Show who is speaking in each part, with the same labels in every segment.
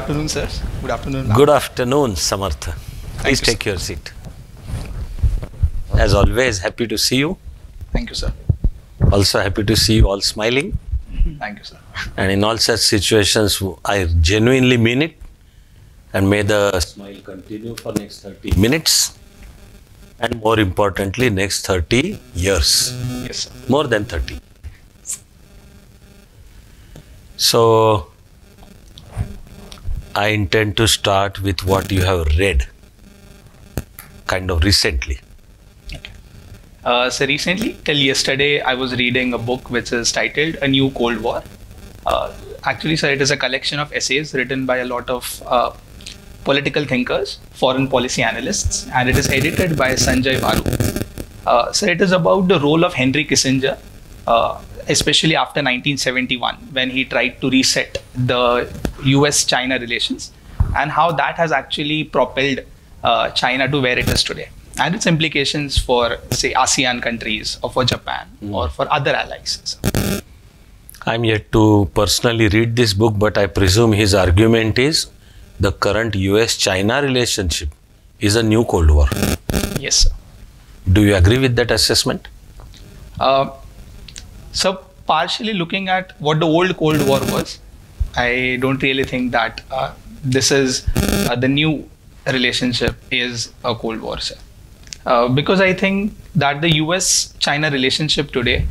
Speaker 1: afternoon, sir. Good afternoon, ma'am.
Speaker 2: Good afternoon, Samarth. Please take your seat. As always, happy to see you.
Speaker 1: Thank you, sir.
Speaker 2: Also happy to see you all smiling.
Speaker 1: Thank you, sir.
Speaker 2: And in all such situations, I genuinely mean it. And may the smile continue for next 30 minutes. And more importantly, next 30 years.
Speaker 1: Yes, sir.
Speaker 2: More than 30. So, I intend to start with what you have read, kind of recently.
Speaker 1: Okay. So recently, till yesterday, I was reading a book which is titled A New Cold War. Actually, sir, it is a collection of essays written by a lot of political thinkers, foreign policy analysts, and it is edited by Sanjay Varu. So it is about the role of Henry Kissinger, especially after 1971, when he tried to reset the US-China relations, and how that has actually propelled China to where it is today, and its implications for, say, ASEAN countries, or for Japan, or for other allies. So,
Speaker 2: I'm yet to personally read this book, but I presume his argument is the current US-China relationship is a new Cold War.
Speaker 1: yes, sir.
Speaker 2: Do you agree with that assessment?
Speaker 1: So, partially looking at what the old Cold War was, I don't really think that this is the new relationship is a Cold War, sir. Because I think that the US-China relationship today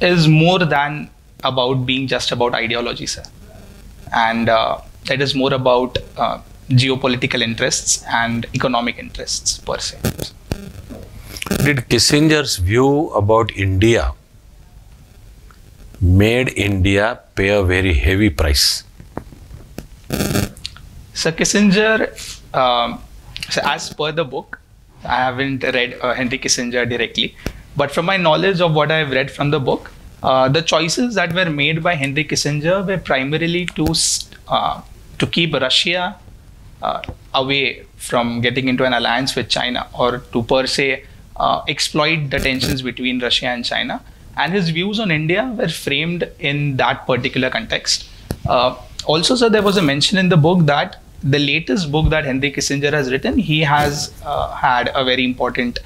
Speaker 1: is more than about being just about ideology, sir. And it is more about geopolitical interests and economic interests per se.
Speaker 2: Did Kissinger's view about India made India pay a very heavy price?
Speaker 1: So Kissinger, so as per the book, I haven't read Henry Kissinger directly, but from my knowledge of what I've read from the book, the choices that were made by Henry Kissinger were primarily to keep Russia away from getting into an alliance with China, or to per se exploit the tensions between Russia and China. And his views on India were framed in that particular context. Also, sir, there was a mention in the book that the latest book that Henry Kissinger has written, he has had a very important,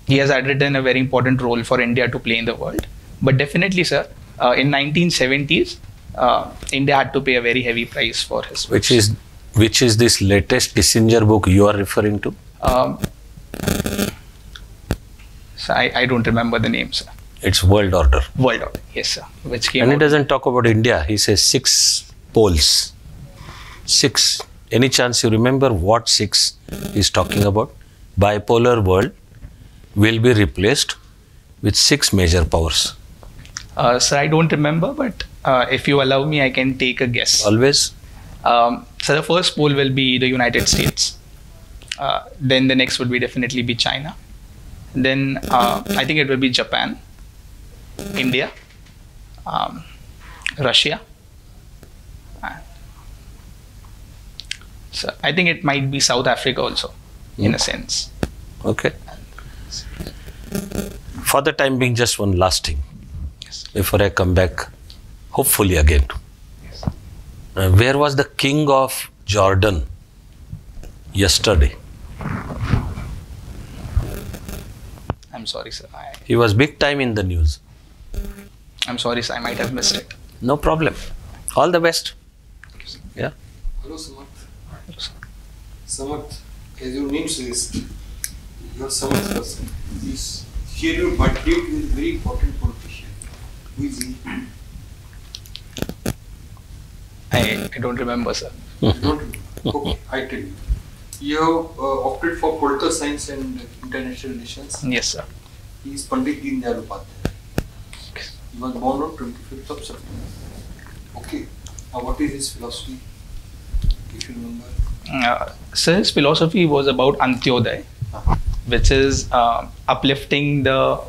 Speaker 1: written a very important role for India to play in the world. But definitely, sir, in 1970s, India had to pay a very heavy price for his books.
Speaker 2: Which is this latest Kissinger book you are referring to?
Speaker 1: So I don't remember the name, sir.
Speaker 2: It's World Order.
Speaker 1: World Order, yes, sir. Which came
Speaker 2: And
Speaker 1: out.
Speaker 2: he doesn't talk about India. He says 6 poles. 6. Any chance you remember what 6 is talking about? Bipolar world will be replaced with 6 major powers.
Speaker 1: Sir, I don't remember, but if you allow me, I can take a guess.
Speaker 2: Always?
Speaker 1: So the first pole will be the United States. Then the next would be definitely be China. Then I think it will be Japan, India, Russia. So I think it might be South Africa also, in a sense.
Speaker 2: Okay. For the time being, just one last thing.
Speaker 1: Yes.
Speaker 2: Before I come back, hopefully again.
Speaker 1: Yes.
Speaker 2: Where was the king of Jordan yesterday?
Speaker 1: I'm sorry, sir.
Speaker 2: He was big time in the news.
Speaker 1: I'm sorry, sir. I might have missed it.
Speaker 2: No problem. All the best. Yeah.
Speaker 3: Hello, Samarth.
Speaker 1: Hello, sir.
Speaker 3: Samarth, as your name says, you are Samarth person. Please share your birthday with a very important politician. Who is he?
Speaker 1: I don't remember, sir.
Speaker 3: You don't remember? Okay, I tell you. You have opted for political science and international relations.
Speaker 1: Yes, sir.
Speaker 3: He is Pandit Deendayal Upadhyay. He was born on 25th of September. Okay. Now, what is his philosophy? If you remember.
Speaker 1: So his philosophy was about Antyodaya, which is uplifting the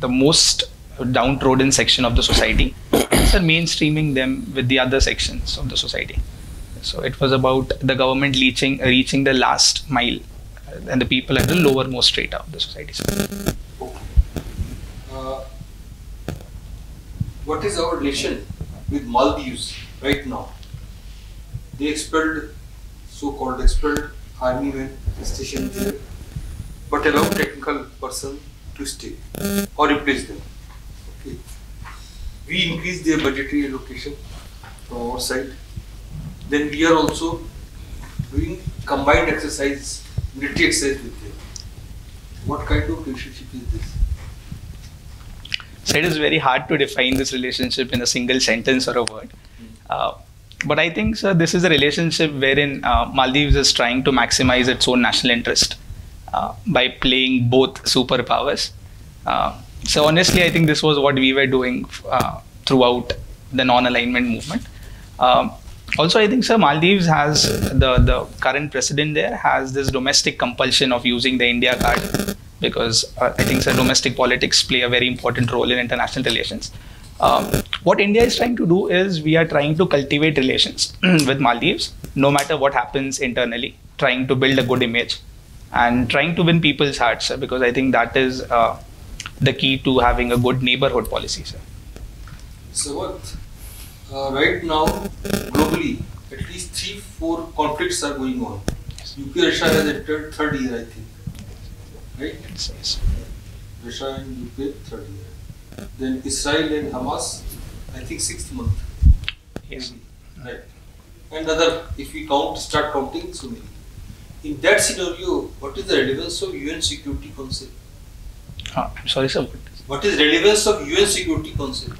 Speaker 1: most downtrodden section of the society, so mainstreaming them with the other sections of the society. So it was about the government reaching the last mile and the people at the lowermost strata of the society.
Speaker 3: Okay. What is our relation with Maldives right now? They expelled, so-called expelled army men stationed there, but allowed technical person to stay or replace them. Okay. We increased their budgetary allocation from our side. Then we are also doing combined exercise, military exercise with them. What kind of relationship is this?
Speaker 1: So it is very hard to define this relationship in a single sentence or a word. But I think, sir, this is a relationship wherein Maldives is trying to maximize its own national interest by playing both superpowers. So honestly, I think this was what we were doing throughout the non-alignment movement. Also, I think, sir, Maldives has, the current president there has this domestic compulsion of using the India card, because I think, sir, domestic politics play a very important role in international relations. What India is trying to do is we are trying to cultivate relations with Maldives, no matter what happens internally, trying to build a good image and trying to win people's hearts, sir, because I think that is the key to having a good neighborhood policy, sir.
Speaker 3: So what? Right now, globally, at least 3-4 conflicts are going on. UP Russia has entered third year, I think. Right?
Speaker 1: Yes.
Speaker 3: Russia and UK, third year. Then Israel and Hamas, I think 6th month.
Speaker 1: Yes.
Speaker 3: Right. And other, if we start counting, so many. In that scenario, what is the relevance of UN Security Council?
Speaker 1: I'm sorry, sir.
Speaker 3: What is relevance of UN Security Council?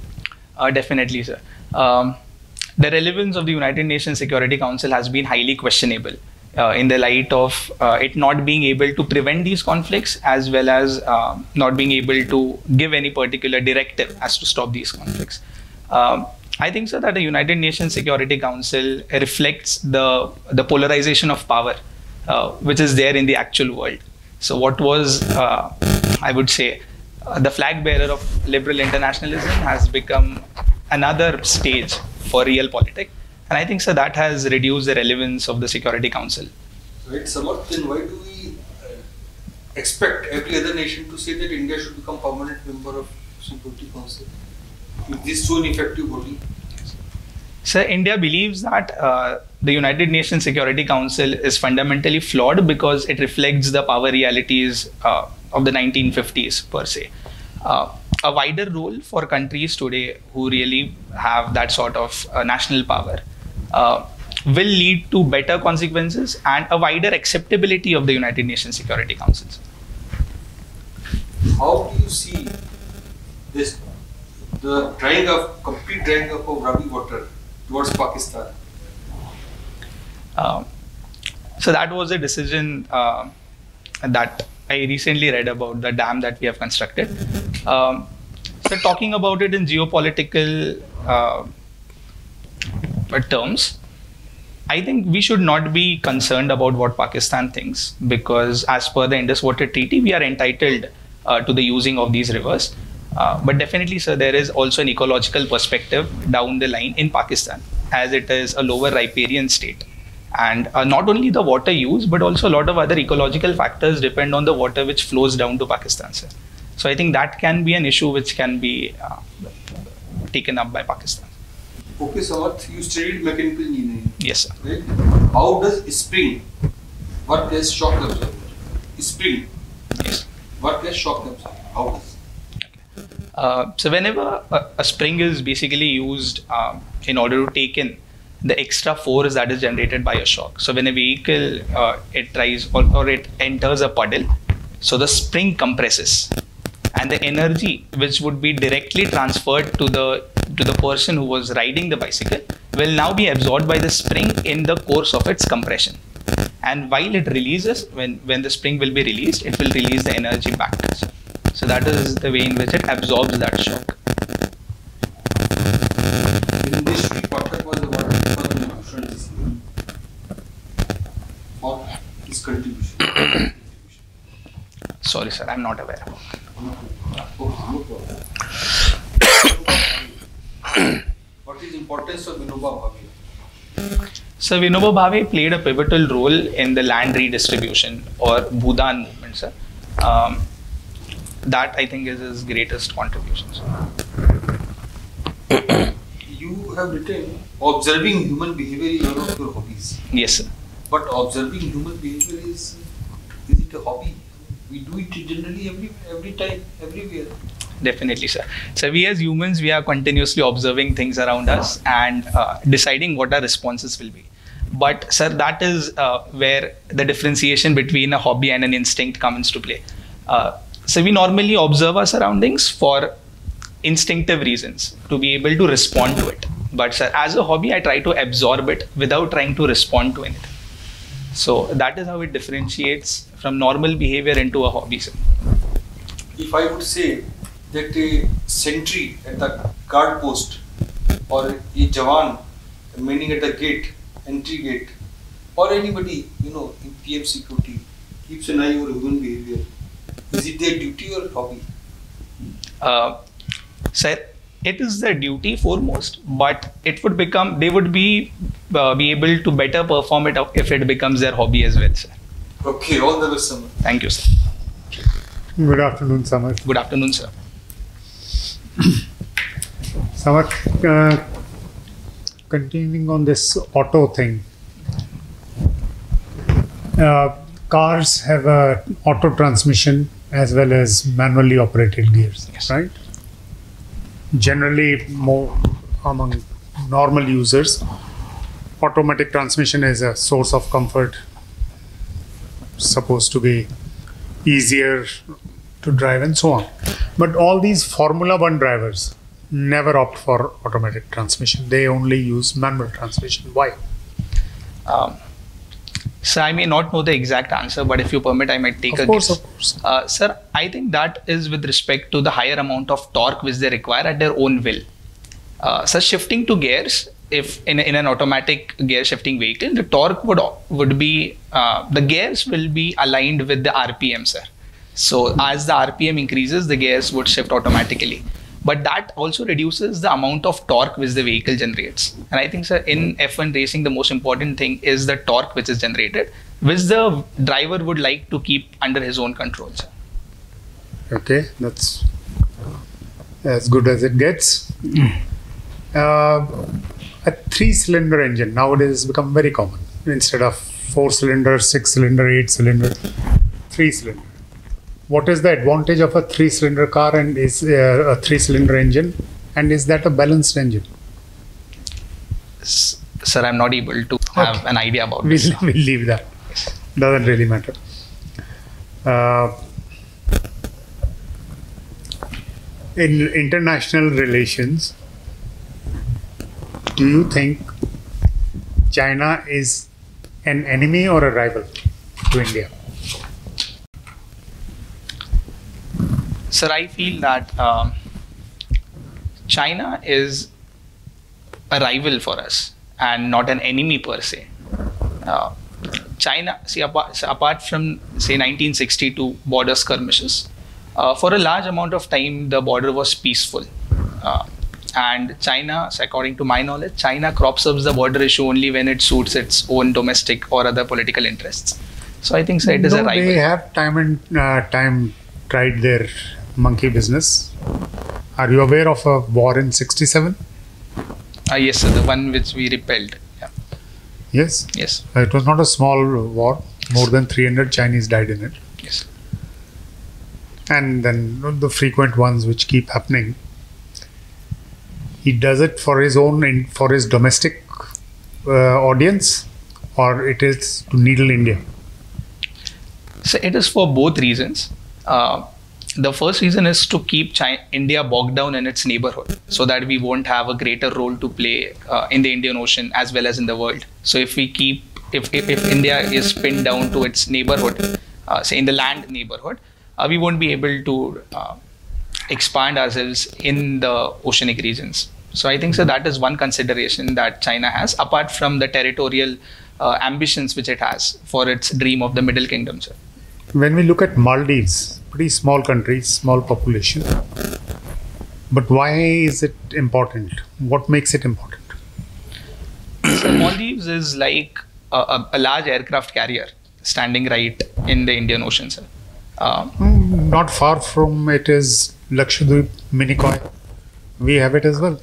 Speaker 1: Definitely, sir. The relevance of the United Nations Security Council has been highly questionable in the light of it not being able to prevent these conflicts, as well as not being able to give any particular directive as to stop these conflicts. I think, sir, that the United Nations Security Council reflects the polarization of power which is there in the actual world. So what was, I would say, the flag bearer of liberal internationalism has become another stage for real politics. And I think, sir, that has reduced the relevance of the Security Council.
Speaker 3: Right, Samarth, then why do we expect every other nation to say that India should become permanent member of Security Council? Is this so ineffective body?
Speaker 1: Sir, India believes that the United Nations Security Council is fundamentally flawed because it reflects the power realities of the 1950s per se. A wider role for countries today who really have that sort of national power will lead to better consequences and a wider acceptability of the United Nations Security Council.
Speaker 3: How do you see this, the complete drying up of Ravi water towards Pakistan?
Speaker 1: So that was a decision that I recently read about, the dam that we have constructed. So talking about it in geopolitical terms, I think we should not be concerned about what Pakistan thinks, because as per the Indus Water Treaty, we are entitled to the using of these rivers. But definitely, sir, there is also an ecological perspective down the line in Pakistan, as it is a lower riparian state. And not only the water use, but also a lot of other ecological factors depend on the water which flows down to Pakistan, sir. So I think that can be an issue which can be taken up by Pakistan.
Speaker 3: Okay, Samarth, you studied mechanical engineering.
Speaker 1: Yes, sir.
Speaker 3: Right? How does spring work as shock absorber? Spring
Speaker 1: Yes.
Speaker 3: work as shock absorber. How does?
Speaker 1: So whenever a spring is basically used in order to take in the extra force that is generated by a shock. So when a vehicle it tries or it enters a puddle, so the spring compresses, and the energy which would be directly transferred to the person who was riding the bicycle will now be absorbed by the spring in the course of its compression. And while it releases, when the spring will be released, it will release the energy back to us. So that is the way in which it absorbs that shock.
Speaker 3: In this Shri Pathak was awarded Padma Bhushan this year for his contribution.
Speaker 1: Sorry, sir, I'm not aware.
Speaker 3: No problem. What is the importance of Vinoba Bhave?
Speaker 1: So Vinoba Bhave played a pivotal role in the land redistribution or Bhudan movement, sir. That I think is his greatest contribution.
Speaker 3: You you have written observing human behavior is one of your hobbies.
Speaker 1: Yes, sir.
Speaker 3: But observing human behavior is it a hobby? We do it generally every time, everywhere.
Speaker 1: Definitely, sir. So we as humans, we are continuously observing things around us and deciding what our responses will be. But sir, that is where the differentiation between a hobby and an instinct comes to play. So we normally observe our surroundings for instinctive reasons to be able to respond to it. But sir, as a hobby, I try to absorb it without trying to respond to anything. So that is how it differentiates from normal behavior into a hobby, sir.
Speaker 3: If I would say that a sentry at the guard post or a jawan meaning at the gate, entry gate, or anybody, in PM security keeps an eye over human behavior, is it their duty or hobby?
Speaker 1: Sir, it is their duty foremost, but it would become, they would be able to better perform it if it becomes their hobby as well, sir.
Speaker 3: Okay, all the best, Samarth.
Speaker 1: Thank you, sir.
Speaker 4: Good afternoon, Samarth.
Speaker 1: Good afternoon, sir.
Speaker 4: Samarth, continuing on this auto thing, cars have a auto transmission as well as manually operated gears,
Speaker 1: Yes.
Speaker 4: right? Generally, more among normal users, automatic transmission is a source of comfort, supposed to be easier to drive and so on. But all these Formula One drivers never opt for automatic transmission. They only use manual transmission. Why?
Speaker 1: So I may not know the exact answer, but if you permit, I might take a guess.
Speaker 4: Of course.
Speaker 1: Sir, I think that is with respect to the higher amount of torque which they require at their own will. So shifting to gears, if in an automatic gear shifting vehicle, the torque would be, the gears will be aligned with the RPM, sir. So as the RPM increases, the gears would shift automatically. But that also reduces the amount of torque which the vehicle generates. And I think, sir, in F1 racing, the most important thing is the torque which is generated, which the driver would like to keep under his own control, sir.
Speaker 4: Okay, that's as good as it gets. A 3-cylinder engine nowadays has become very common. Instead of 4-cylinder, 6-cylinder, 8-cylinder, 3-cylinder. What is the advantage of a 3-cylinder car and is a 3-cylinder engine? And is that a balanced engine?
Speaker 1: Sir, I'm not able to have an idea about this.
Speaker 4: We'll leave that. Doesn't really matter. In international relations, do you think China is an enemy or a rival to India?
Speaker 1: Sir, I feel that China is a rival for us and not an enemy per se. China, see, apart from, say, 1962 border skirmishes, for a large amount of time, the border was peaceful. And China, so according to my knowledge, China crops up the border issue only when it suits its own domestic or other political interests. So I think, sir, it is a rival.
Speaker 4: They have time tried their monkey business. Are you aware of a war in '67?
Speaker 1: Yes, sir, the one which we repelled. Yeah.
Speaker 4: Yes.
Speaker 1: Yes.
Speaker 4: It was not a small war. More than 300 Chinese died in it.
Speaker 1: Yes.
Speaker 4: And then the frequent ones which keep happening. He does it for his own, for his domestic audience, or it is to needle India?
Speaker 1: So it is for both reasons. The first reason is to keep India bogged down in its neighborhood so that we won't have a greater role to play in the Indian Ocean as well as in the world. So if India is pinned down to its neighborhood, say in the land neighborhood, we won't be able to expand ourselves in the oceanic regions. So I think, so that is one consideration that China has, apart from the territorial ambitions which it has for its dream of the Middle Kingdom, sir.
Speaker 4: When we look at Maldives, pretty small country, small population, but why is it important? What makes it important?
Speaker 1: So Maldives is like a large aircraft carrier standing right in the Indian Ocean, sir.
Speaker 4: Not far from it is Lakshadweep, Minicoy. We have it as well.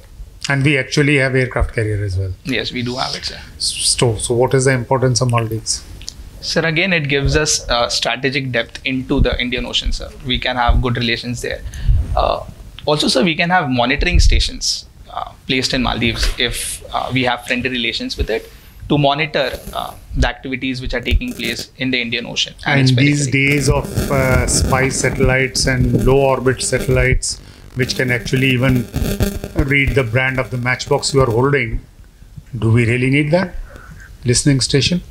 Speaker 4: And we actually have aircraft carrier as well.
Speaker 1: Yes, we do have it, sir.
Speaker 4: So what is the importance of Maldives?
Speaker 1: Sir, again, it gives us strategic depth into the Indian Ocean, sir. We can have good relations there. Also, sir, we can have monitoring stations placed in Maldives if we have friendly relations with it to monitor the activities which are taking place in the Indian Ocean.
Speaker 4: And these days of spy satellites and low orbit satellites, which can actually even read the brand of the matchbox you are holding, do we really need that listening station?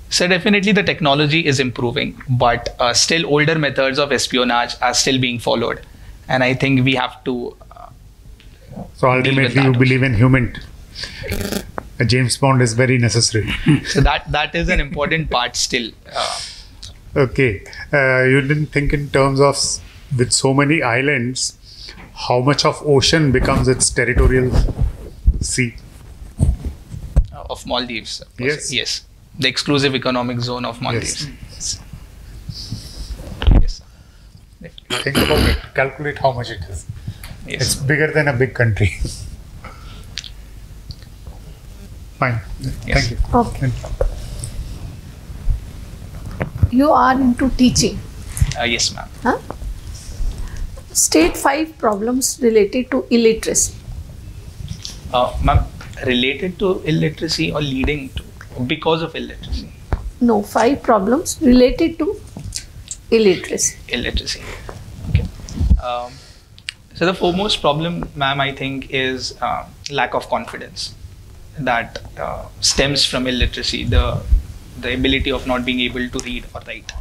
Speaker 1: So definitely the technology is improving, but still older methods of espionage are still being followed. And I think we have to
Speaker 4: so ultimately you believe in human. A James Bond is very necessary.
Speaker 1: So that is an important part still.
Speaker 4: Okay. You didn't think in terms of, with so many islands, how much of ocean becomes its territorial sea?
Speaker 1: Of Maldives.
Speaker 4: Yes.
Speaker 1: Yes. The exclusive economic zone of Maldives.
Speaker 4: Yes.
Speaker 1: Yes.
Speaker 4: Think about it. Calculate how much it is.
Speaker 1: Yes.
Speaker 4: It's bigger than a big country. Fine.
Speaker 1: Yes.
Speaker 4: Thank you.
Speaker 5: Okay. You are into teaching.
Speaker 1: Yes, ma'am.
Speaker 5: Huh? State 5 problems related to illiteracy.
Speaker 1: Ma'am, related to illiteracy or leading to, because of illiteracy?
Speaker 5: No, 5 problems related to illiteracy.
Speaker 1: Illiteracy. Okay. So the foremost problem, ma'am, I think is lack of confidence that stems from illiteracy, the ability of not being able to read or write.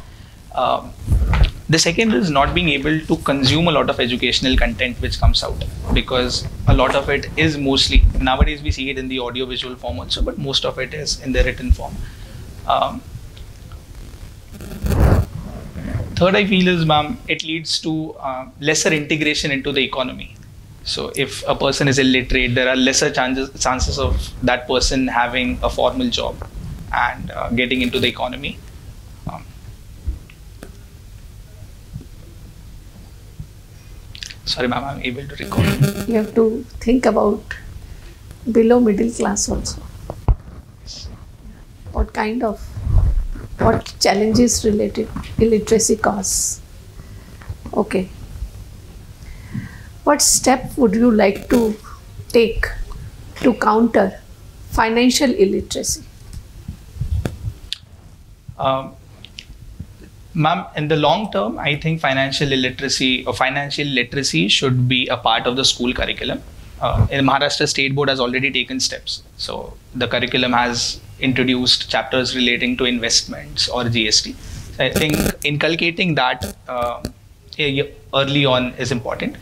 Speaker 1: The second is not being able to consume a lot of educational content which comes out, because a lot of it is mostly, nowadays we see it in the audio visual form also, but most of it is in the written form. Third, I feel is, ma'am, it leads to lesser integration into the economy. So if a person is illiterate, there are lesser chances of that person having a formal job and getting into the economy. Sorry, ma'am, I'm able to recall.
Speaker 5: You have to think about below middle class also. What challenges related illiteracy cause? Okay. What step would you like to take to counter financial illiteracy?
Speaker 1: Ma'am, in the long term, I think financial illiteracy or financial literacy should be a part of the school curriculum. In Maharashtra State Board has already taken steps. So the curriculum has introduced chapters relating to investments or GST. So I think inculcating that early on is important.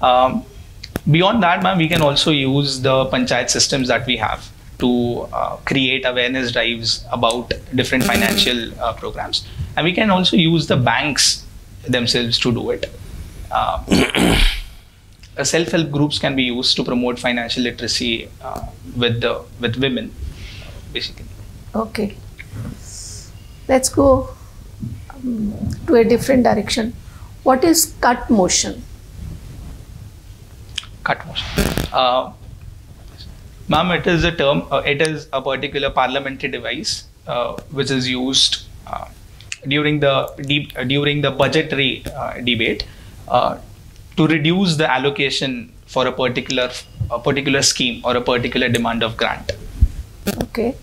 Speaker 1: Beyond that, ma'am, we can also use the panchayat systems that we have to create awareness drives about different financial programs. And we can also use the banks themselves to do it. Self-help groups can be used to promote financial literacy with women, basically.
Speaker 5: Okay. Let's go to a different direction. What is cut motion?
Speaker 1: Cut motion. Ma'am, it is a term, it is a particular parliamentary device which is used during the budgetary debate to reduce the allocation for a particular scheme or a particular demand of grant.
Speaker 5: Okay.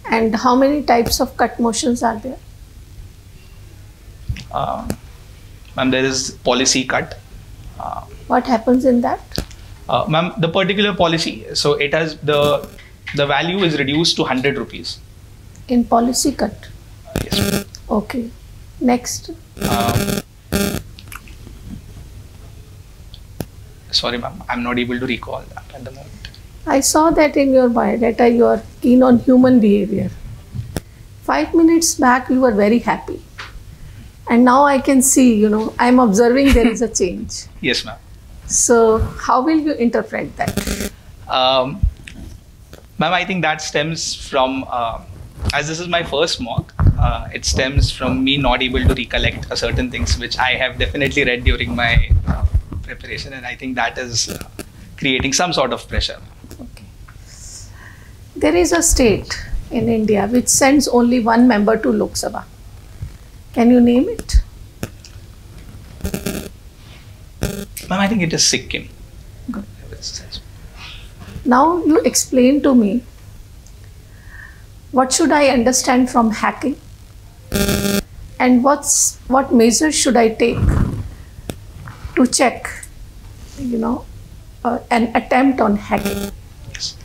Speaker 5: And how many types of cut motions are there?
Speaker 1: Ma'am, there is policy cut.
Speaker 5: What happens in that?
Speaker 1: Ma'am, the particular policy, so it has the value is reduced to 100 rupees.
Speaker 5: In policy cut?
Speaker 1: Yes.
Speaker 5: Okay. Next.
Speaker 1: Sorry, ma'am, I'm not able to recall that at the moment.
Speaker 5: I saw that in your biodata you are keen on human behavior. 5 minutes back you were very happy. And now I can see, I'm observing there is a change.
Speaker 1: Yes, ma'am.
Speaker 5: So how will you interpret that?
Speaker 1: Ma'am, I think that stems from, as this is my first mock, it stems from me not able to recollect certain things which I have definitely read during my preparation, and I think that is creating some sort of pressure.
Speaker 5: Okay. There is a state in India which sends only one member to Lok Sabha. Can you name it?
Speaker 1: Ma'am, I think it is Sikkim.
Speaker 5: Good. Now you explain to me, what should I understand from hacking, and what measures should I take to check, an attempt on hacking?
Speaker 1: Yes.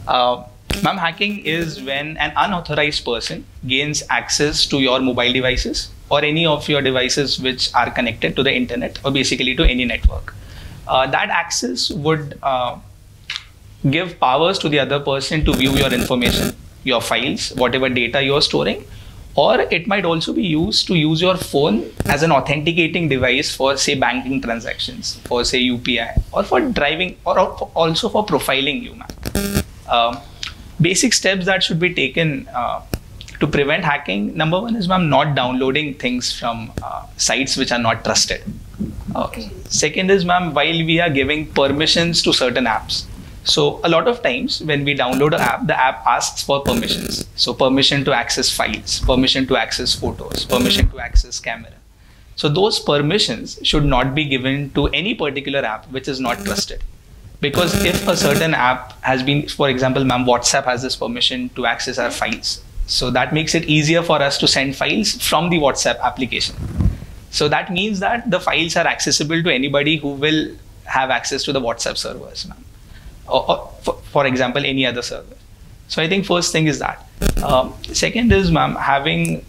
Speaker 1: Ma'am, hacking is when an unauthorized person gains access to your mobile devices or any of your devices which are connected to the internet or basically to any network. That access would give powers to the other person to view your information, your files, whatever data you're storing, or it might also be used to use your phone as an authenticating device for, say, banking transactions, for, say, UPI, or for driving, or also for profiling you, ma'am. Basic steps that should be taken to prevent hacking. Number one is, ma'am, not downloading things from sites which are not trusted.
Speaker 5: Okay.
Speaker 1: Second is, ma'am, while we are giving permissions to certain apps. So a lot of times when we download an app, the app asks for permissions. So permission to access files, permission to access photos, permission to access camera. So those permissions should not be given to any particular app which is not trusted. Because if a certain app has been, for example, ma'am, WhatsApp has this permission to access our files. So that makes it easier for us to send files from the WhatsApp application. So that means that the files are accessible to anybody who will have access to the WhatsApp servers, ma'am. Or for example, any other server. So I think first thing is that. Second is, ma'am, having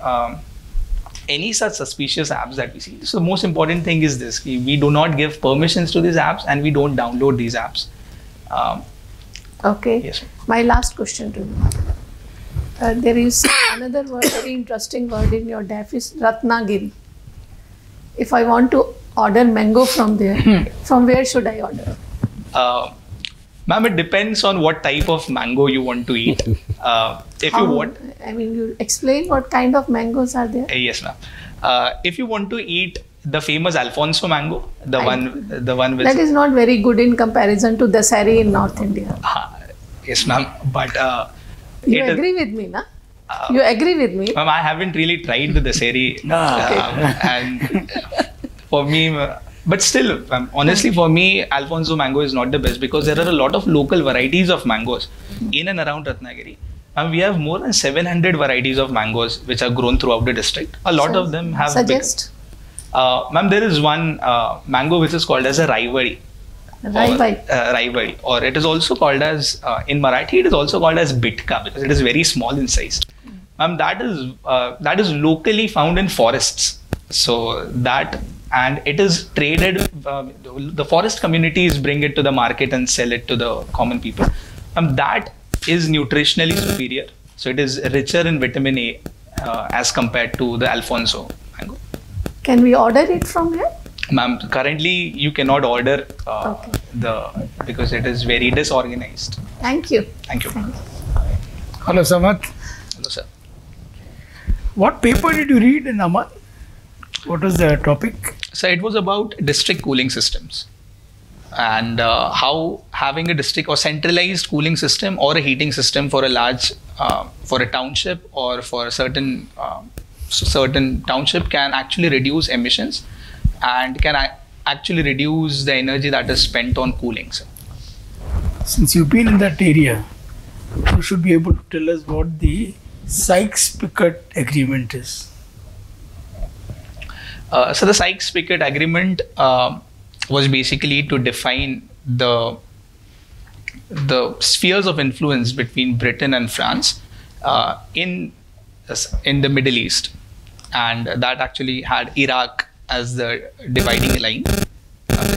Speaker 1: any such suspicious apps that we see. So the most important thing is this: we do not give permissions to these apps and we don't download these apps.
Speaker 5: Okay.
Speaker 1: Yes.
Speaker 5: My last question to you. There is another word, very interesting word in your DAF is Ratnagiri. If I want to order mango from there, from where should I order?
Speaker 1: Ma'am, it depends on what type of mango you want to eat. If you want,
Speaker 5: I mean, you explain what kind of mangoes are there?
Speaker 1: Yes, ma'am. If you want to eat the famous Alfonso mango, the one which
Speaker 5: that is not very good in comparison to Dasari in North India.
Speaker 1: Yes, ma'am. But
Speaker 5: you agree with me, na? You agree with me?
Speaker 1: Ma'am, I haven't really tried the Dasari, and for me. But still, honestly, for me, Alfonso mango is not the best because there are a lot of local varieties of mangoes in and around Ratnagiri. And we have more than 700 varieties of mangoes which are grown throughout the district. A lot of them have...
Speaker 5: Suggest?
Speaker 1: Ma'am, there is one mango which is called as a Raivari. Raivari. Or it is also called as, in Marathi, it is also called as Bitka because it is very small in size. Ma'am, that is locally found in forests. So that... And it is traded, the forest communities bring it to the market and sell it to the common people. That is nutritionally superior. So it is richer in vitamin A as compared to the Alfonso mango.
Speaker 5: Can we order it from here?
Speaker 1: Ma'am, currently you cannot order because it is very disorganized.
Speaker 5: Thank you.
Speaker 1: Thank you.
Speaker 6: Hello, Samarth.
Speaker 1: Hello, sir.
Speaker 6: What paper did you read in Aman? What was the topic?
Speaker 1: So it was about district cooling systems and how having a district or centralized cooling system or a heating system for a large, for a township or for a certain township can actually reduce emissions and can actually reduce the energy that is spent on cooling. So.
Speaker 6: Since you've been in that area, you should be able to tell us what the Sykes-Picot agreement is.
Speaker 1: So the Sykes-Picot agreement was basically to define the spheres of influence between Britain and France in the Middle East, and that actually had Iraq as the dividing line.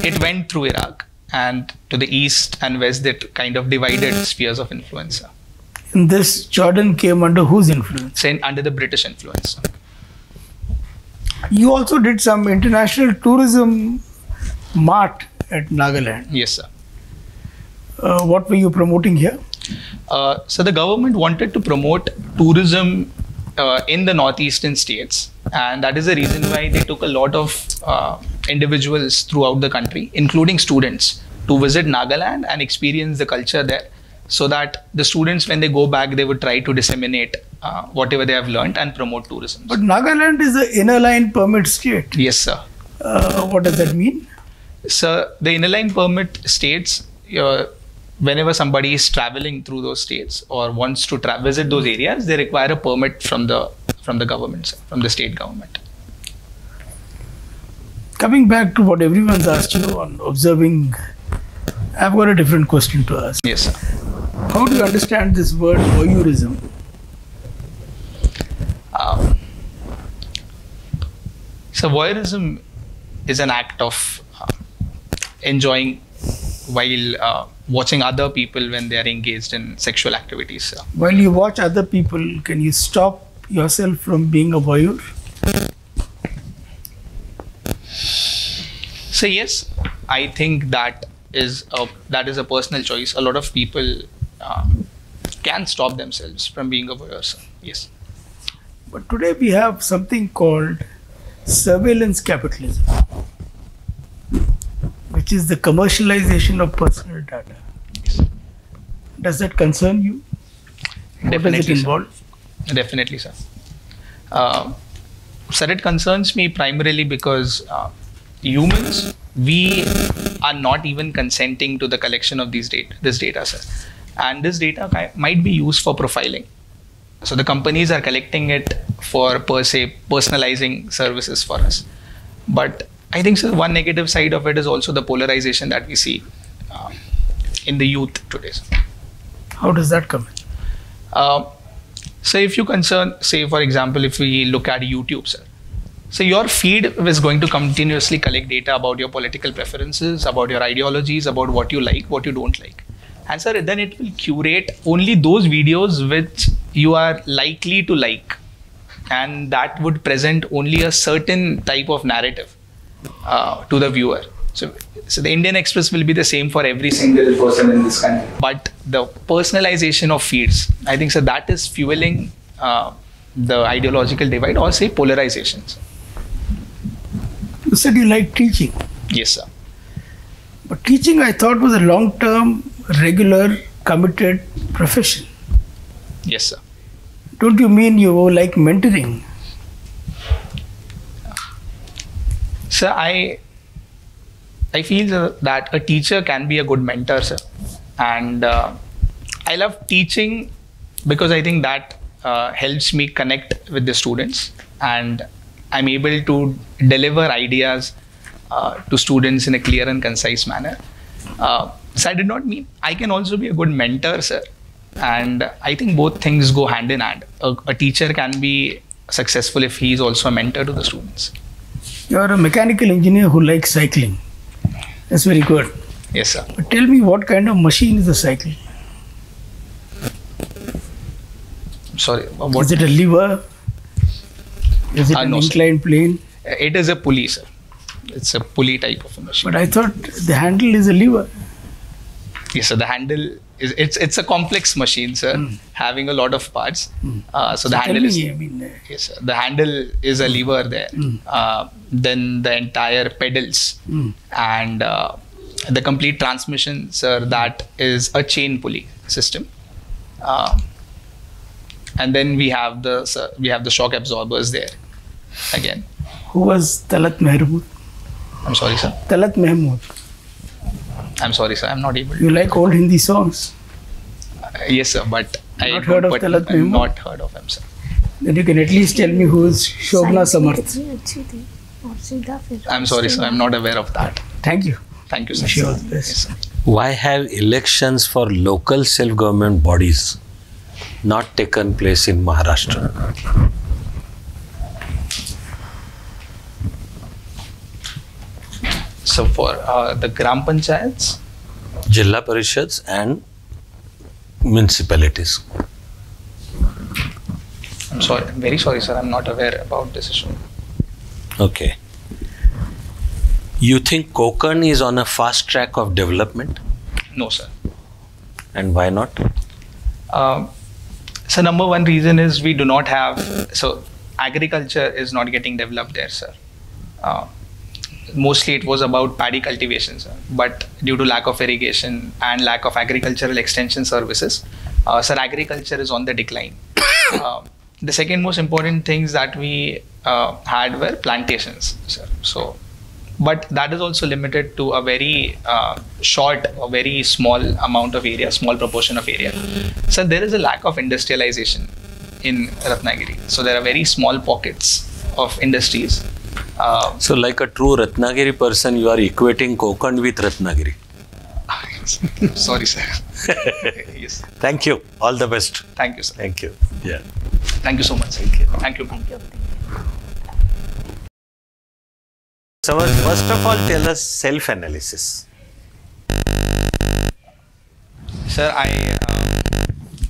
Speaker 1: It went through Iraq, and to the east and west it kind of divided spheres of influence.
Speaker 6: And this Jordan came under whose influence?
Speaker 1: Under the British influence.
Speaker 6: You also did some international tourism mart at Nagaland.
Speaker 1: Yes, sir.
Speaker 6: What were you promoting here?
Speaker 1: So the government wanted to promote tourism in the northeastern states, and that is the reason why they took a lot of individuals throughout the country, including students, to visit Nagaland and experience the culture there, so that the students, when they go back, they would try to disseminate whatever they have learnt and promote tourism.
Speaker 6: But Nagaland is an inner line permit state.
Speaker 1: Yes, sir.
Speaker 6: What does that mean?
Speaker 1: So the inner line permit states, whenever somebody is traveling through those states or wants to visit those areas, they require a permit from the government, sir, from the state government.
Speaker 6: Coming back to what everyone's asked you on observing, I've got a different question to ask.
Speaker 1: Yes, sir.
Speaker 6: How do you understand this word voyeurism?
Speaker 1: So voyeurism is an act of enjoying while watching other people when they are engaged in sexual activities, sir.
Speaker 6: While you watch other people, can you stop yourself from being a voyeur?
Speaker 1: So yes, I think that is a personal choice. A lot of people can stop themselves from being a voyeur, sir. Yes.
Speaker 6: But today we have something called surveillance capitalism, which is the commercialization of personal data.
Speaker 1: Yes.
Speaker 6: Does that concern you? What does it involve?
Speaker 1: Sir. Definitely, sir. Sir, it concerns me primarily because humans, we are not even consenting to the collection of this data, sir. And this data might be used for profiling. So the companies are collecting it for, per se, personalizing services for us. But I think, sir, one negative side of it is also the polarization that we see in the youth today, sir.
Speaker 6: How does that come in?
Speaker 1: So if you say, for example, if we look at YouTube, sir. So your feed is going to continuously collect data about your political preferences, about your ideologies, about what you like, what you don't like. And sir, then it will curate only those videos which you are likely to like. And that would present only a certain type of narrative to the viewer. So the Indian Express will be the same for every single person in this country. But the personalization of feeds, I think, so that is fueling the ideological divide, or say polarizations.
Speaker 6: You said you like teaching.
Speaker 1: Yes, sir.
Speaker 6: But teaching, I thought, was a long-term, regular, committed profession.
Speaker 1: Yes, sir.
Speaker 6: Don't you mean you like mentoring?
Speaker 1: Sir, I feel that a teacher can be a good mentor, sir. And I love teaching because I think that helps me connect with the students, and I'm able to deliver ideas to students in a clear and concise manner. So I did not mean I can also be a good mentor, sir. And I think both things go hand in hand. A teacher can be successful if he is also a mentor to the students.
Speaker 6: You're a mechanical engineer who likes cycling. That's very good.
Speaker 1: Yes, sir.
Speaker 6: But tell me, what kind of machine is a cycle?
Speaker 1: Sorry, what?
Speaker 6: Is it a lever? Is it an
Speaker 1: No,
Speaker 6: inclined plane?
Speaker 1: It is a pulley, sir. It's a pulley type of a machine.
Speaker 6: But I thought the handle is a lever.
Speaker 1: Yes, so the handle is it's a complex machine, sir, having a lot of parts. So the handle is yes, sir, the handle is a lever there. Then the entire pedals and the complete transmission, sir, that is a chain pulley system. And then we have the shock absorbers there again.
Speaker 6: Who was Talat Mahmood?
Speaker 1: I'm sorry, sir.
Speaker 6: Talat Mahmood.
Speaker 1: I'm sorry, sir. I'm not able to.
Speaker 6: You like old Hindi songs?
Speaker 1: Yes, sir. But
Speaker 6: Not heard of Talat
Speaker 1: I've
Speaker 6: Mahmood?
Speaker 1: not heard of him, sir.
Speaker 6: Then you can at least tell me who is Shobna Samarth.
Speaker 1: I'm sorry, sir. I'm not aware of that.
Speaker 6: Thank you.
Speaker 1: Thank you, sir.
Speaker 6: Wish you all the best.
Speaker 1: Yes, sir.
Speaker 2: Why have elections for local self-government bodies not taken place in Maharashtra?
Speaker 1: So for the Gram Panchayats,
Speaker 2: Jilla Parishads and municipalities.
Speaker 1: I'm sorry. I'm very sorry, sir. I'm not aware about this issue.
Speaker 2: Okay. You think Konkan is on a fast track of development?
Speaker 1: No, sir.
Speaker 2: And why not?
Speaker 1: So number one reason is we do not have, so agriculture is not getting developed there, sir. mostly it was about paddy cultivation, sir. But due to lack of irrigation and lack of agricultural extension services, sir, agriculture is on the decline. The second most important things that we had were plantations, sir. So, but that is also limited to a very short or very small amount of area, small proportion of area. So there is a lack of industrialization in Ratnagiri. So there are very small pockets of industries.
Speaker 2: So like a true Ratnagiri person, you are equating Konkan with Ratnagiri.
Speaker 1: Sorry, sir. Yes.
Speaker 2: Thank you. All the best.
Speaker 1: Thank you, sir.
Speaker 2: Thank you. Yeah.
Speaker 1: Thank you so much. Thank you. Thank you.
Speaker 5: Thank you.
Speaker 2: So first of all, tell us self-analysis.
Speaker 1: Sir,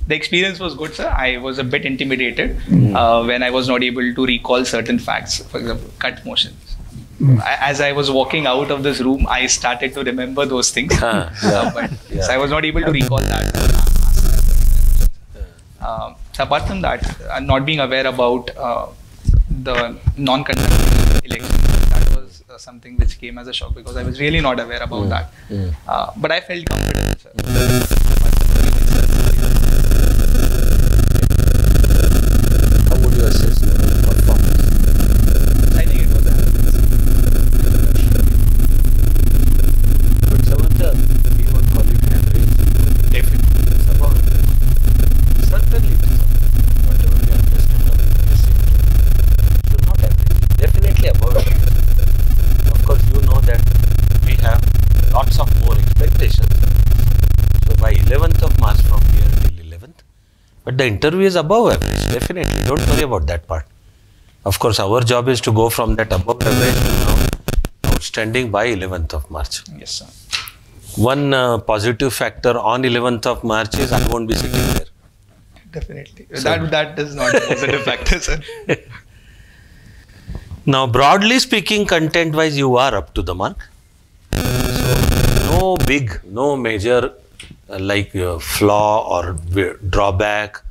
Speaker 1: the experience was good, sir. I was a bit intimidated when I was not able to recall certain facts. For example, cut motions. As I was walking out of this room, I started to remember those things. So I was not able to recall that. So apart from that, not being aware about the non-conducted election, that was something which came as a shock because I was really not aware about that. But I felt comfortable, sir.
Speaker 2: How would you assess your performance?
Speaker 1: I think it was
Speaker 2: But Samarth, we won't call it average. Definitely. It's about certainly whatever we understand of UPSC should not average. Definitely above. Of course, you know that we have lots of more expectations. So by 11th of March from here till 11th. But the interview is above average, definitely. Don't worry about that part. Of course, our job is to go from that above average to now outstanding by 11th of March.
Speaker 1: Yes, sir.
Speaker 2: One positive factor on 11th of March is I won't be sitting there.
Speaker 1: Definitely. That is not a positive factor, sir.
Speaker 2: Now, broadly speaking, content-wise, you are up to the mark. So, no major flaw or drawback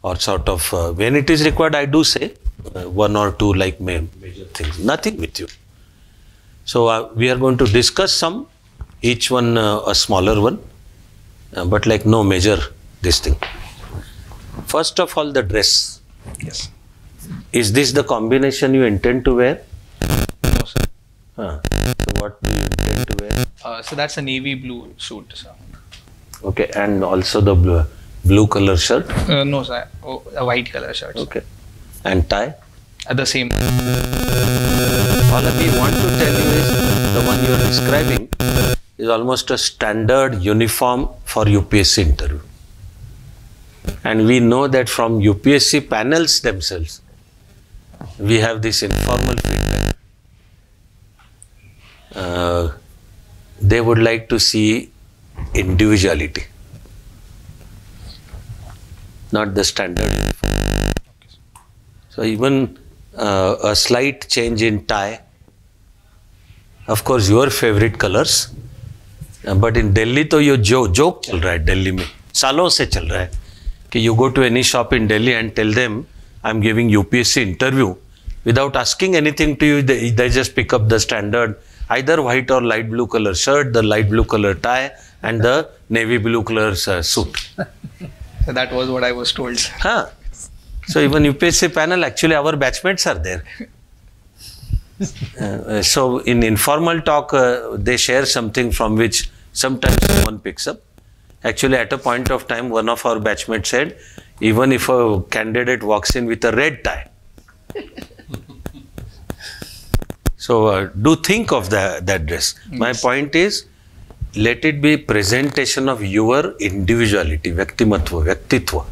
Speaker 2: or sort of, when it is required, I do say one or two major things. Nothing with you. So, we are going to discuss some, each one a smaller one, but no major this thing. First of all, the dress.
Speaker 1: Yes.
Speaker 2: Is this the combination you intend to wear?
Speaker 1: No, sir.
Speaker 2: So what do you intend to wear?
Speaker 1: So that's a navy blue suit, sir.
Speaker 2: Okay, and also the blue color shirt?
Speaker 1: No, sir. Oh, a white color shirt. Sir.
Speaker 2: Okay. And tie?
Speaker 1: The same.
Speaker 2: All we want to tell you is the one you are describing is almost a standard uniform for UPSC interview. And we know that from UPSC panels themselves, we have this informal feedback. They would like to see individuality, not the standard uniform. So even a slight change in tie, of course your favorite colors, but in Delhi तो ये joke चल रहा है Delhi में, सालों से चल रहा है कि you go to any shop in Delhi and tell them I'm giving UPSC interview, without asking anything to you, they just pick up the standard either white or light blue color shirt, the light blue color tie, and the navy blue color suit.
Speaker 1: So that was what I was told.
Speaker 2: So even UPSC panel, actually our batchmates are there. So in informal talk, they share something from which sometimes someone picks up. Actually, at a point of time, one of our batchmates said, even if a candidate walks in with a red tie, so do think of that dress. Yes. My point is, let it be presentation of your individuality, vyaktitva,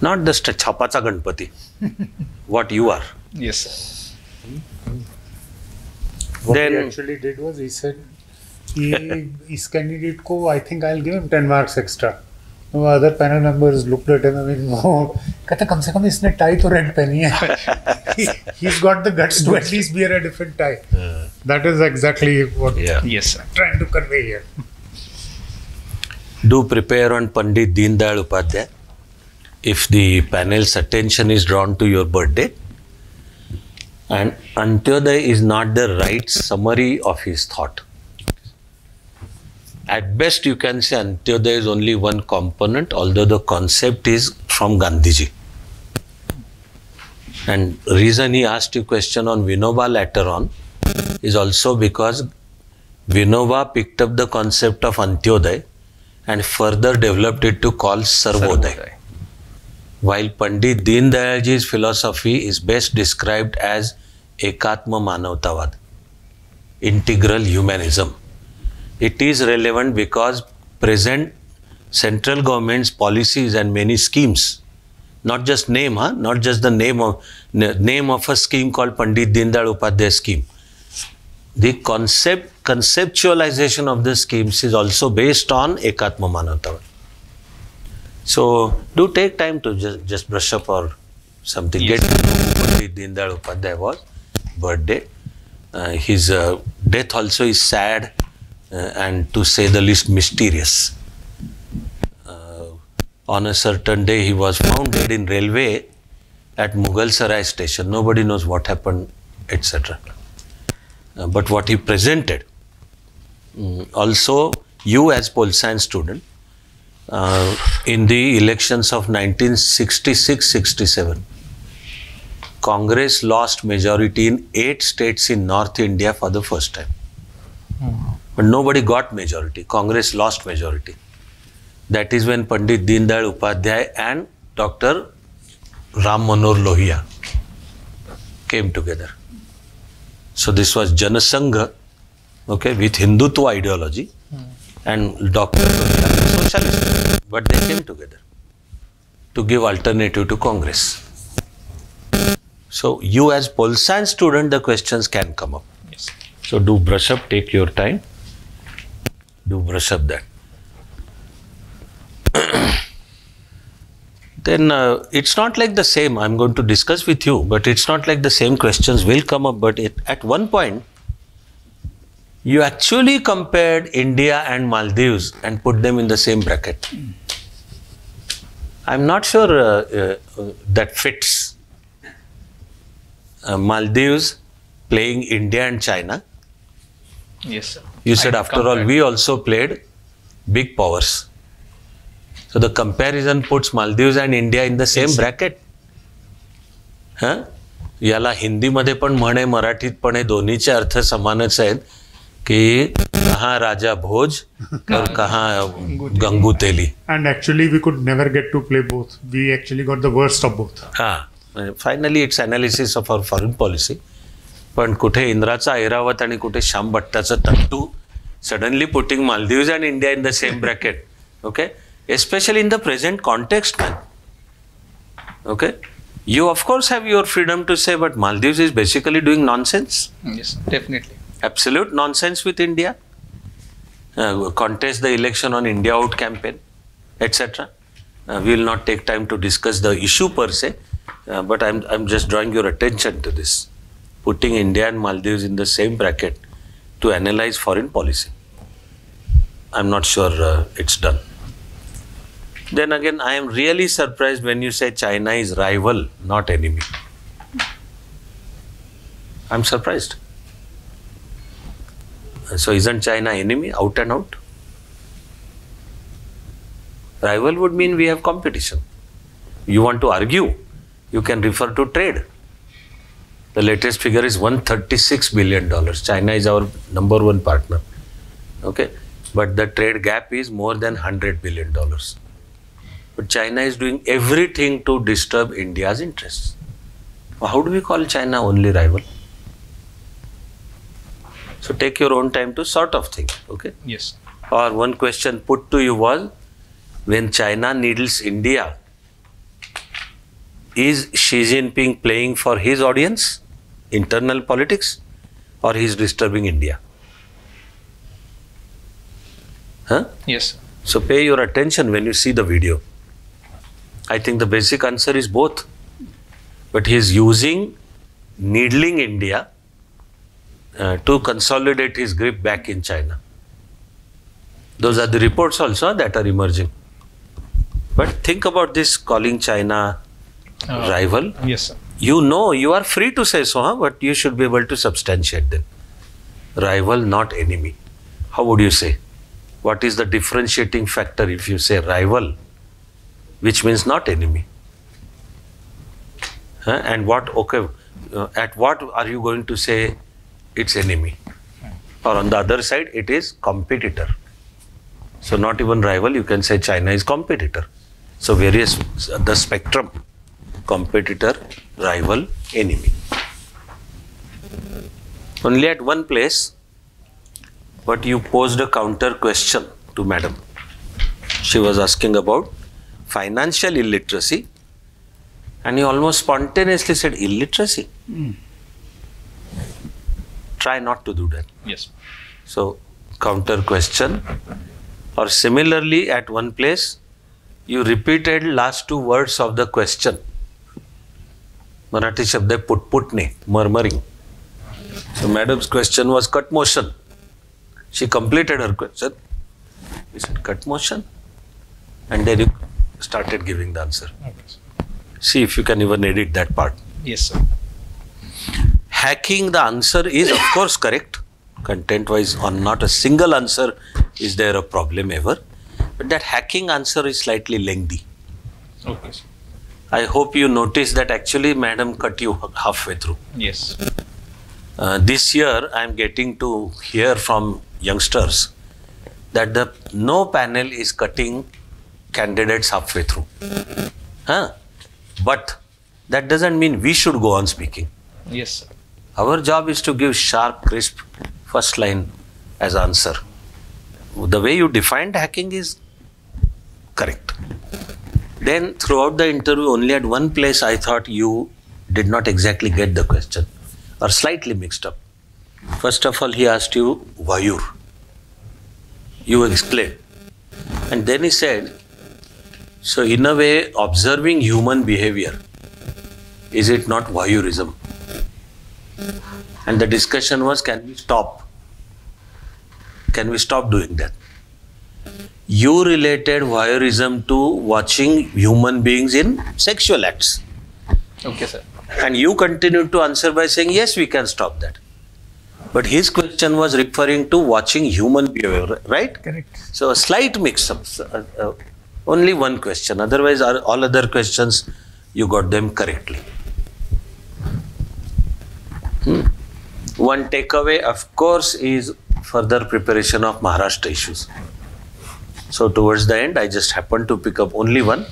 Speaker 2: not the chapacha ganpati, what you are.
Speaker 1: Yes, sir.
Speaker 4: What he actually did was he said, this candidate ko, I think I'll give him 10 marks extra. No, other panel members looked at him. I mean, no. कहता कम से कम इसने tie तो red पहनी है. He's got the guts to at least wear a different tie. That is exactly what
Speaker 1: Yes, sir.
Speaker 4: I'm trying to convey here.
Speaker 2: Do prepare on Pandit Deen Dayal Upadhyay if the panel's attention is drawn to your birthday. And Antyodaya is not the right summary of his thought. At best, you can say Antyodaya is only one component, although the concept is from Gandhiji. And reason he asked you question on Vinoba later on is also because Vinoba picked up the concept of Antyodaya and further developed it to call Sarvodaya. While Pandit Deen Dayalji's philosophy is best described as Ekatma Manavtavad, integral humanism. It is relevant because present central government's policies and many schemes, not just name, not just the name of a scheme called Pandit Deen Dayal Upadhyay scheme. The conceptualization of the schemes is also based on Ekatma Manavtavad. So do take time to just brush up or something. Yes. Get to know who Pandit Deen Dayal Upadhyay was. Birthday. His death also is sad and to say the least mysterious. On a certain day he was found dead in railway at Mughal Sarai station. Nobody knows what happened, etc. But what he presented. Also, you as pol science student, in the elections of 1966-67, Congress lost majority in 8 states in North India for the first time. But nobody got majority. Congress lost majority. That is when Pandit Deen Dayal Upadhyay and Dr. Ram Manohar Lohia came together. So this was Janasangha, okay, with Hindutva ideology, and Dr. Lohia was socialist. But they came together to give alternative to Congress. So you as pol science student, the questions can come up.
Speaker 1: Yes.
Speaker 2: So do brush up, take your time. Do brush up that. Then it's not like the same, I'm going to discuss with you, but it's not like the same questions will come up, but at one point, you actually compared India and Maldives and put them in the same bracket. I'm not sure that fits. Maldives playing India and China.
Speaker 1: Yes, sir.
Speaker 2: You said after all, we also played big powers. So the comparison puts Maldives and India in the same bracket. Huh? याला हिंदी मध्ये पण म्हणे मराठीत पण हे दोन्हीचे अर्थ समानच आहेत की कहाँ राजा भोज और कहाँ गंगूतेली.
Speaker 4: And actually we could never get to play both. We actually got the worst of both.
Speaker 2: हाँ. Finally it's analysis of our foreign policy. पण कुठे इंद्राचा ऐरावत आणि कुठे Shyam भट्टाचा तंटू, suddenly putting Maldives and India in the same bracket. Okay? Especially in the present context, man. Okay? You of course have your freedom to say, but Maldives is basically doing nonsense.
Speaker 1: Yes, definitely.
Speaker 2: Absolute nonsense with India. Contest the election on India out campaign, etc. We will not take time to discuss the issue per se, but I'm just drawing your attention to this. Putting India and Maldives in the same bracket to analyze foreign policy. I'm not sure it's done. Then again, I am really surprised when you say China is rival, not enemy. I'm surprised. So isn't China enemy out and out? Rival would mean we have competition. You want to argue, you can refer to trade. The latest figure is $136 billion. China is our #1 partner. Okay, but the trade gap is more than $100 billion. But China is doing everything to disturb India's interests. How do we call China only rival? So take your own time to sort of think, okay?
Speaker 1: Yes.
Speaker 2: Or one question put to you was, when China needles India, is Xi Jinping playing for his audience, internal politics, or he is disturbing India? Huh?
Speaker 1: Yes.
Speaker 2: So pay your attention when you see the video. I think the basic answer is both. But he is using needling India to consolidate his grip back in China. Those are the reports also that are emerging. But think about this, calling China rival.
Speaker 1: Yes, sir.
Speaker 2: You know, you are free to say so, but you should be able to substantiate them. Rival, not enemy. How would you say? What is the differentiating factor if you say rival, which means not enemy? And what, okay, at what are you going to say it's enemy? Or on the other side, it is competitor. So not even rival, you can say China is competitor. So various, the spectrum, competitor, rival, enemy. Only at one place, but you posed a counter question to madam. She was asking about financial illiteracy, and you almost spontaneously said illiteracy. Try not to do that.
Speaker 1: Yes.
Speaker 2: So counter question, or similarly at one place you repeated last two words of the question. Marathi shabd hai putne, murmuring. So madam's question was cut motion. She completed her question. We said cut motion, and then you started giving the answer.
Speaker 1: Okay.
Speaker 2: See if you can even edit that part.
Speaker 1: Yes, sir.
Speaker 2: Hacking the answer is of course correct. Content wise, on not a single answer is there a problem ever. But that hacking answer is slightly lengthy.
Speaker 1: Okay, sir.
Speaker 2: I hope you noticed that actually madam cut you halfway through.
Speaker 1: Yes.
Speaker 2: This year I am getting to hear from youngsters that no panel is cutting candidates halfway through. But that doesn't mean we should go on speaking.
Speaker 1: Yes, sir.
Speaker 2: Our job is to give sharp, crisp first line as answer. The way you defined hacking is correct. Then throughout the interview, only at one place I thought you did not exactly get the question or slightly mixed up. First of all, he asked you Vayur. You explained. And then he said, so in a way, observing human behavior, is it not Vayurism? And the discussion was, can we stop? Can we stop doing that? You related voyeurism to watching human beings in sexual acts.
Speaker 1: Okay, sir.
Speaker 2: And you continued to answer by saying, yes, we can stop that. But his question was referring to watching human behavior, right?
Speaker 6: Correct.
Speaker 2: So a slight mix-up. Only one question. Otherwise, all other questions, you got them correctly. One takeaway, of course, is further preparation of Maharashtra issues. So towards the end, I just happened to pick up only one.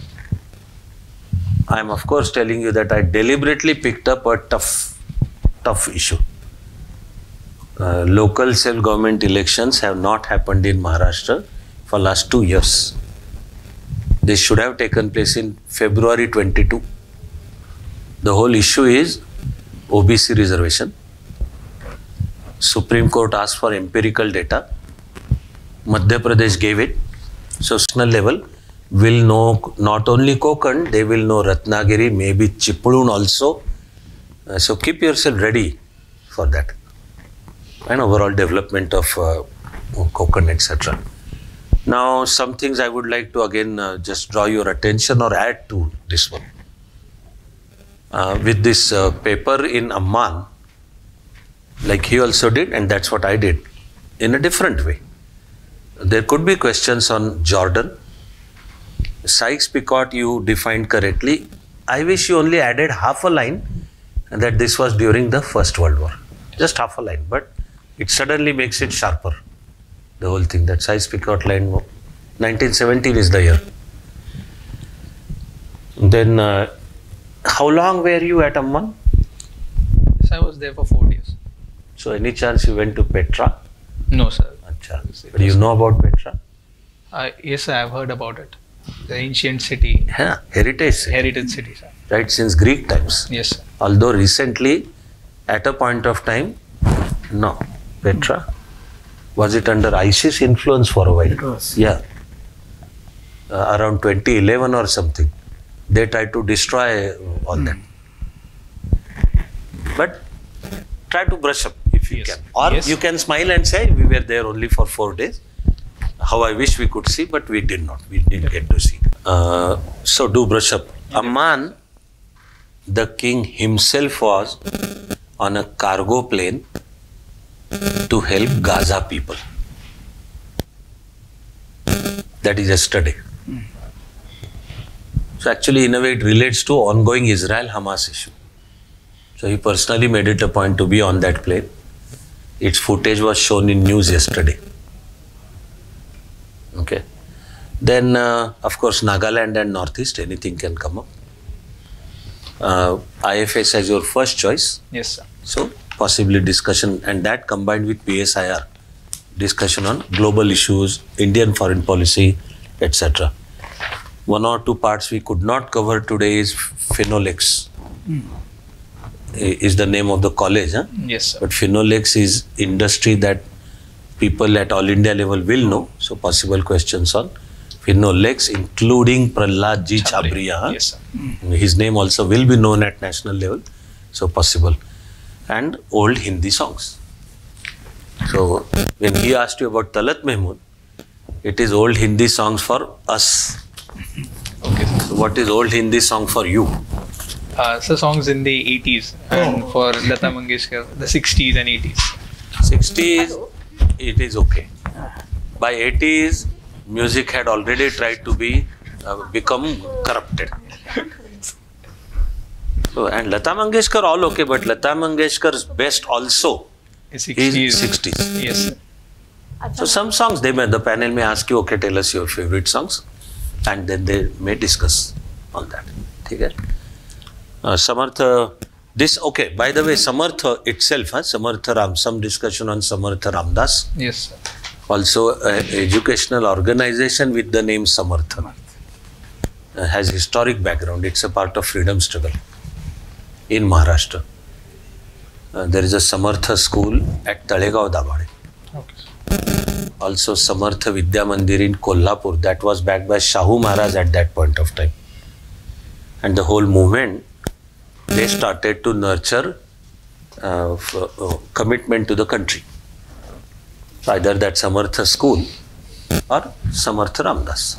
Speaker 2: I am of course telling you that I deliberately picked up a tough issue. Local self-government elections have not happened in Maharashtra for last 2 years. They should have taken place in February 22. The whole issue is OBC reservation. Supreme Court asked for empirical data. Madhya Pradesh gave it. So national level will know not only Konkan, they will know Ratnagiri, maybe Chippadun also. So keep yourself ready for that. And overall development of Konkan, etc. Now some things I would like to again just draw your attention or add to this one. With this paper in Amman, like he also did, and that's what I did, in a different way. There could be questions on Jordan. Sykes-Picot you defined correctly. I wish you only added half a line and that this was during the First World War. Just half a line, but it suddenly makes it sharper. The whole thing, that Sykes-Picot line, 1917 is the year. Then, how long were you at Amman?
Speaker 1: Yes, I was there for 4 days.
Speaker 2: So, any chance you went to Petra?
Speaker 1: No, sir.
Speaker 2: Achha. But you know about Petra?
Speaker 1: Yes, I have heard about it. The ancient city.
Speaker 2: Yeah, heritage city.
Speaker 1: Heritage city, sir.
Speaker 2: Right, since Greek times.
Speaker 1: Yes, sir.
Speaker 2: Although recently, at a point of time, no, Petra, was it under ISIS influence for a while?
Speaker 6: It was.
Speaker 2: Yeah. Around 2011 or something. They tried to destroy all that. But try to brush up if you
Speaker 1: Yes.
Speaker 2: can. Or
Speaker 1: Yes.
Speaker 2: you can smile and say, we were there only for 4 days. How I wish we could see, but we did not. We didn't get to see. So do brush up. Amman, the king himself was on a cargo plane to help Gaza people. That is yesterday. So actually, in a way, it relates to ongoing Israel-Hamas issue. So he personally made it a point to be on that plane. Its footage was shown in news yesterday. Okay. Then, of course, Nagaland and Northeast, anything can come up. IFS as your first choice.
Speaker 1: Yes, sir.
Speaker 2: So, possibly discussion, and that combined with PSIR, discussion on global issues, Indian foreign policy, etc. One or two parts we could not cover today is Phenolics. Is the name of the college. Huh?
Speaker 1: Yes, sir.
Speaker 2: But Phenolics is industry that people at all India level will know. So, possible questions on Phenolics, including Prahlad Ji Chhabria. Huh?
Speaker 1: Yes, sir.
Speaker 2: His name also will be known at national level. So, possible. And old Hindi songs. So, when he asked you about Talat Mehmood, it is old Hindi songs for us.
Speaker 1: Okay.
Speaker 2: So, what is old Hindi song for you?
Speaker 1: So songs in the 80s and for Lata Mangeshkar, the 60s and 80s.
Speaker 2: 60s, it is okay. By 80s, music had already tried to be become corrupted. So, and Lata Mangeshkar all okay, but Lata Mangeshkar's best also is 60s.
Speaker 1: Yes, sir.
Speaker 2: So some songs, the panel may ask you, okay, tell us your favorite songs, and then they may discuss on that. Okay? Samarth, this, okay, by the way, Samarth itself, Samarth Ram, some discussion on Samarth Ramdas.
Speaker 1: Yes, sir.
Speaker 2: Also, educational organization with the name Samarth has historic background. It's a part of freedom struggle in Maharashtra. There is a Samartha school at Talegaon, Dabade.
Speaker 1: Okay.
Speaker 2: Also, Samartha Vidya Mandir in Kolhapur, that was backed by Shahu Maharaj at that point of time. And the whole movement, they started to nurture commitment to the country. So either that Samartha school or Samartha Ramdas.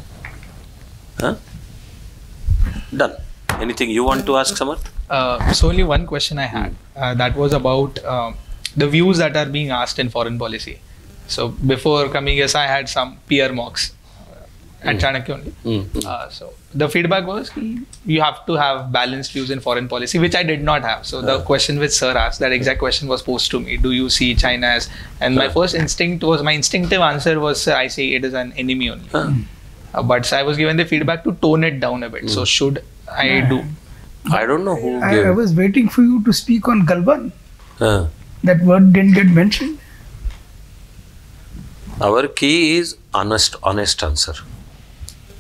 Speaker 2: Huh? Done. Anything you want to ask, Samarth?
Speaker 1: So only one question I had. That was about the views that are being asked in foreign policy. So before coming here, I had some peer mocks at Chanakya only. So the feedback was you have to have balanced views in foreign policy, which I did not have. So the question which Sir asked, that exact question was posed to me. Do you see China as? And my first instinct was, my instinctive answer was, I say it is an enemy only. But I was given the feedback to tone it down a bit. So should I do?
Speaker 2: I don't know who
Speaker 6: I
Speaker 2: gave.
Speaker 6: was waiting for you to speak on Galban. That word didn't get mentioned.
Speaker 2: Our key is honest answer.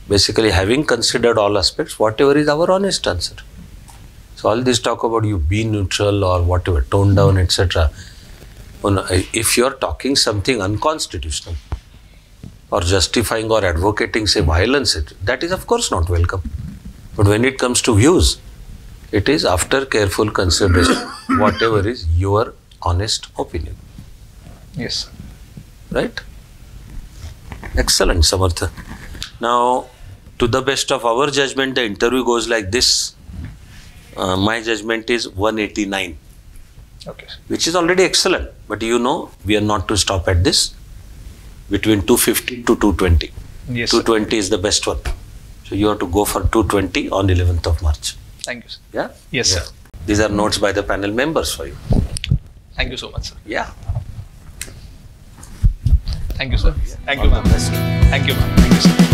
Speaker 2: Basically, having considered all aspects, whatever is our honest answer. So all this talk about you be neutral or whatever, tone down, etc. If you are talking something unconstitutional or justifying or advocating, say, violence, that is of course not welcome. But when it comes to views, it is after careful consideration, whatever is your honest opinion.
Speaker 1: Yes.
Speaker 2: Right? Excellent, Samartha. Now, to the best of our judgment, the interview goes like this. My judgment is 189,
Speaker 1: Okay.
Speaker 2: which is already excellent. But you know, we are not to stop at this. Between 250 to 220.
Speaker 1: Yes, sir.
Speaker 2: 220 is the best one. So you have to go for 220 on 11th of March.
Speaker 1: Thank you, sir.
Speaker 2: Yeah?
Speaker 1: Yes,
Speaker 2: Yeah.
Speaker 1: sir.
Speaker 2: These are notes by the panel members for you.
Speaker 1: Thank you so much, sir.
Speaker 2: Yeah.
Speaker 1: Thank you, sir. Thank you,
Speaker 2: All the
Speaker 1: ma'am.
Speaker 2: best.
Speaker 1: Thank you, ma'am. Thank you, sir.